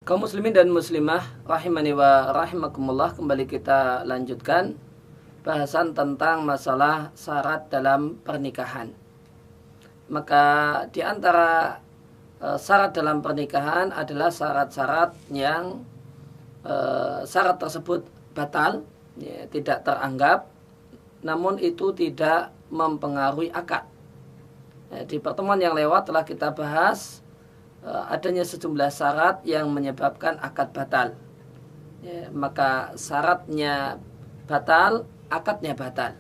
Kaum muslimin dan muslimah rahimani wa rahimakumullah, kembali kita lanjutkan bahasan tentang masalah syarat dalam pernikahan. Maka di antara syarat dalam pernikahan adalah syarat-syarat yang syarat tersebut batal, ya, tidak teranggap, namun itu tidak mempengaruhi akad. Di pertemuan yang lewat telah kita bahas adanya sejumlah syarat yang menyebabkan akad batal. Ya, maka syaratnya batal, akadnya batal.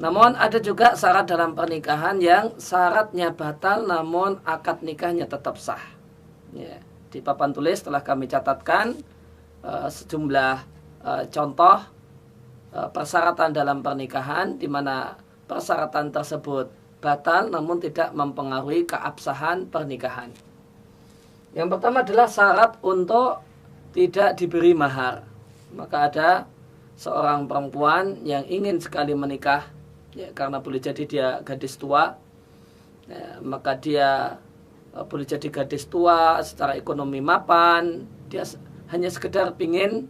Namun ada juga syarat dalam pernikahan yang syaratnya batal namun akad nikahnya tetap sah. Ya, di papan tulis telah kami catatkan sejumlah contoh persyaratan dalam pernikahan di mana persyaratan tersebut batal namun tidak mempengaruhi keabsahan pernikahan. Yang pertama adalah syarat untuk tidak diberi mahar. Maka ada seorang perempuan yang ingin sekali menikah, ya, karena boleh jadi dia gadis tua, ya, maka dia boleh jadi gadis tua secara ekonomi mapan, dia hanya sekedar ingin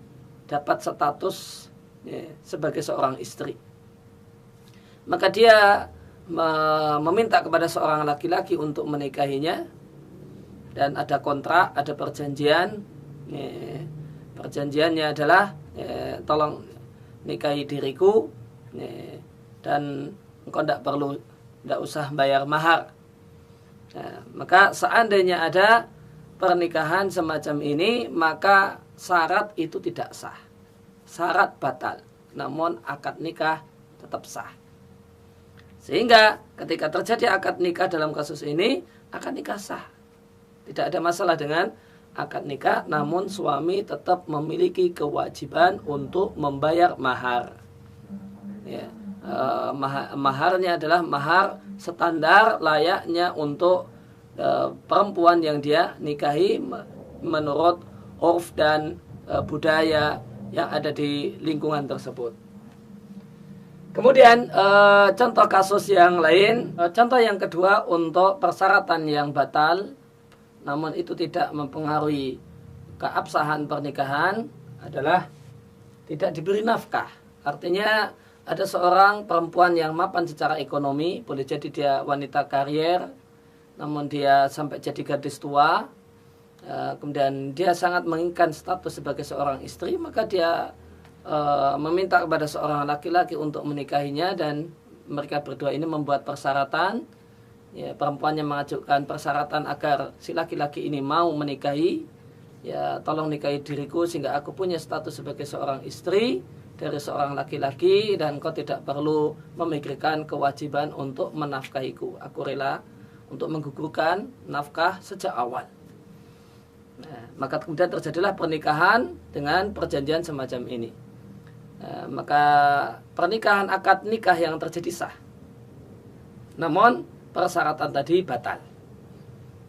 dapat status, ya, sebagai seorang istri. Maka dia meminta kepada seorang laki-laki untuk menikahinya, dan ada kontrak, ada perjanjian. Perjanjiannya adalah tolong nikahi diriku, dan engkau tidak usah bayar mahar. Maka seandainya ada pernikahan semacam ini, maka syarat itu tidak sah, syarat batal, namun akad nikah tetap sah. Sehingga ketika terjadi akad nikah dalam kasus ini, akad nikah sah. Tidak ada masalah dengan akad nikah, namun suami tetap memiliki kewajiban untuk membayar mahar. Ya, maharnya adalah mahar standar layaknya untuk perempuan yang dia nikahi menurut urf dan budaya yang ada di lingkungan tersebut. Kemudian contoh kasus yang lain, contoh yang kedua untuk persyaratan yang batal namun itu tidak mempengaruhi keabsahan pernikahan adalah tidak diberi nafkah. Artinya ada seorang perempuan yang mapan secara ekonomi, boleh jadi dia wanita karier, namun dia sampai jadi gadis tua, kemudian dia sangat menginginkan status sebagai seorang istri, maka dia meminta kepada seorang laki-laki untuk menikahinya, dan mereka berdua ini membuat persyaratan. Ya, perempuannya mengajukan persyaratan agar si laki-laki ini mau menikahi, ya, tolong nikahi diriku sehingga aku punya status sebagai seorang istri dari seorang laki-laki dan kau tidak perlu memikirkan kewajiban untuk menafkahiku. Aku rela untuk menggugurkan nafkah sejak awal. Nah, maka kemudian terjadilah pernikahan dengan perjanjian semacam ini. Maka pernikahan akad nikah yang terjadi sah, namun persyaratan tadi batal,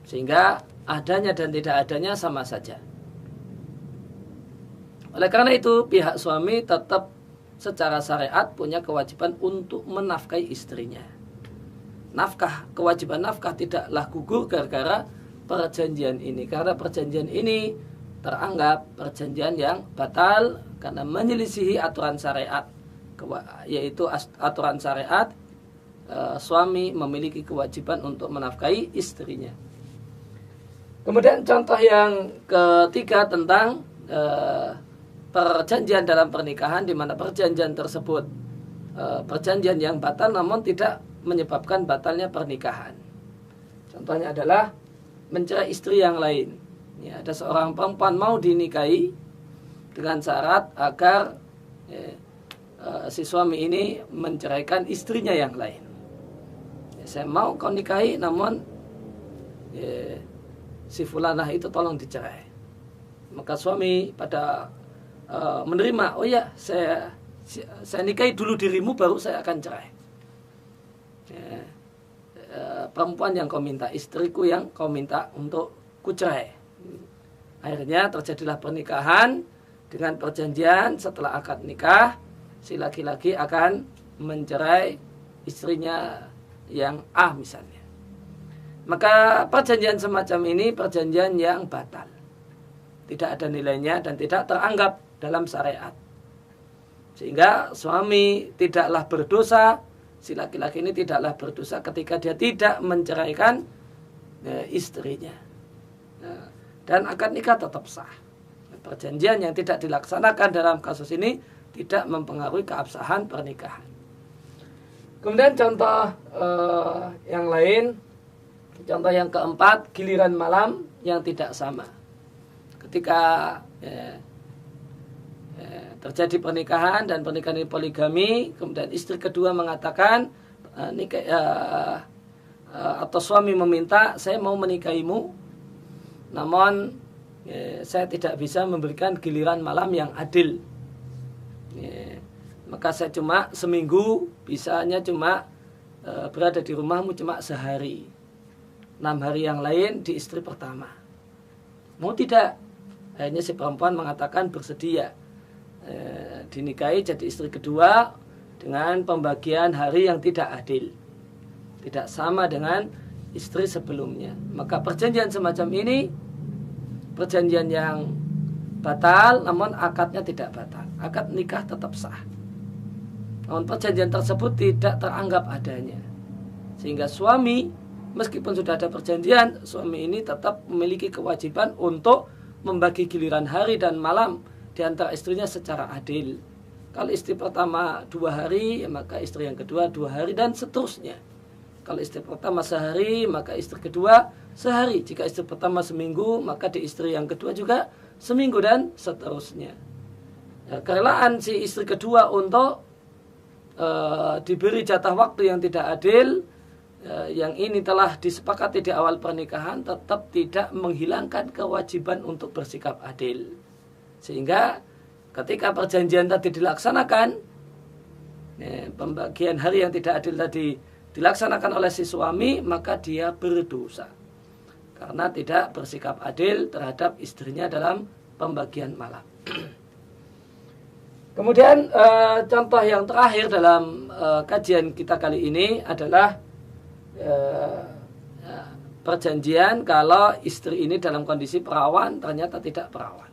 sehingga adanya dan tidak adanya sama saja. Oleh karena itu pihak suami tetap secara syariat punya kewajiban untuk menafkahi istrinya. Kewajiban nafkah tidaklah gugur gara-gara perjanjian ini, karena perjanjian ini teranggap perjanjian yang batal karena menyelisihi aturan syariat, yaitu aturan syariat suami memiliki kewajiban untuk menafkahi istrinya. Kemudian contoh yang ketiga tentang perjanjian dalam pernikahan, di mana perjanjian tersebut perjanjian yang batal namun tidak menyebabkan batalnya pernikahan. Contohnya adalah mencerai istri yang lain. Ya, ada seorang perempuan mau dinikahi dengan syarat agar si suami ini menceraikan istrinya yang lain. Ya, saya mau kau nikahi, namun si fulanah itu tolong dicerai. Maka suami pada menerima, oh ya, saya nikahi dulu dirimu baru saya akan cerai. Ya, perempuan yang kau minta, istriku yang kau minta untuk kucerai. Akhirnya terjadilah pernikahan dengan perjanjian setelah akad nikah si laki-laki akan mencerai istrinya yang A misalnya. Maka perjanjian semacam ini perjanjian yang batal. tidak ada nilainya dan tidak teranggap dalam syariat. Sehingga suami tidaklah berdosa, si laki-laki ini tidaklah berdosa ketika dia tidak menceraikan istrinya. Dan akad nikah tetap sah. Perjanjian yang tidak dilaksanakan dalam kasus ini tidak mempengaruhi keabsahan pernikahan. Kemudian contoh yang lain, contoh yang keempat, giliran malam yang tidak sama. Ketika terjadi pernikahan dan pernikahan ini poligami, kemudian istri kedua mengatakan atau suami meminta, saya mau menikahimu, namun saya tidak bisa memberikan giliran malam yang adil. Maka saya cuma seminggu, bisanya cuma berada di rumahmu cuma sehari. 6 hari yang lain di istri pertama. Mau tidak? Akhirnya si perempuan mengatakan bersedia dinikahi jadi istri kedua dengan pembagian hari yang tidak adil, tidak sama dengan istri sebelumnya. Maka perjanjian semacam ini perjanjian yang batal, namun akadnya tidak batal. Akad nikah tetap sah, namun perjanjian tersebut tidak teranggap adanya, sehingga suami meskipun sudah ada perjanjian, suami ini tetap memiliki kewajiban untuk membagi giliran hari dan malam di antara istrinya secara adil. Kalau istri pertama 2 hari, maka istri yang kedua 2 hari dan seterusnya. Kalau istri pertama sehari, maka istri kedua sehari. Jika istri pertama seminggu, maka di istri yang kedua juga seminggu dan seterusnya. Kerelaan si istri kedua untuk diberi jatah waktu yang tidak adil, yang ini telah disepakati di awal pernikahan, tetap tidak menghilangkan kewajiban untuk bersikap adil. Sehingga ketika perjanjian tadi dilaksanakan, pembagian hari yang tidak adil tadi dilaksanakan oleh si suami, maka dia berdosa karena tidak bersikap adil terhadap istrinya dalam pembagian malam. Kemudian contoh yang terakhir dalam kajian kita kali ini adalah perjanjian kalau istri ini dalam kondisi perawan ternyata tidak perawan.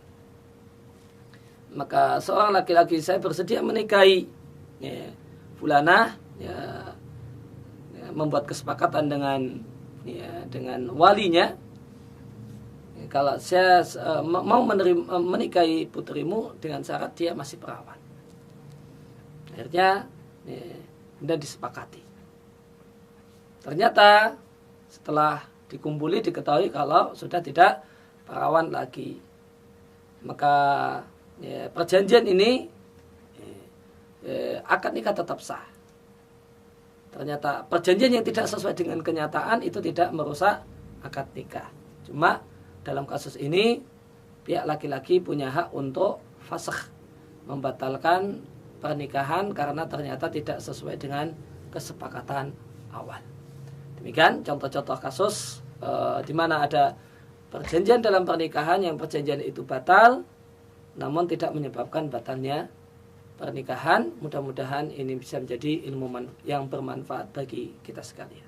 Maka seorang laki-laki, saya bersedia menikahi fulanah, membuat kesepakatan dengan walinya, kalau saya mau menikahi putrimu dengan syarat dia masih perawan. Akhirnya dan disepakati. Ternyata setelah dikumpuli diketahui kalau sudah tidak perawan lagi. Maka perjanjian ini akad nikah tetap sah. Ternyata perjanjian yang tidak sesuai dengan kenyataan itu tidak merusak akad nikah. Cuma dalam kasus ini pihak laki-laki punya hak untuk fasakh, membatalkan pernikahan karena ternyata tidak sesuai dengan kesepakatan awal. Demikian contoh-contoh kasus di mana ada perjanjian dalam pernikahan yang perjanjian itu batal, namun tidak menyebabkan batalnya pernikahan. Mudah-mudahan ini bisa menjadi ilmu yang bermanfaat bagi kita sekalian.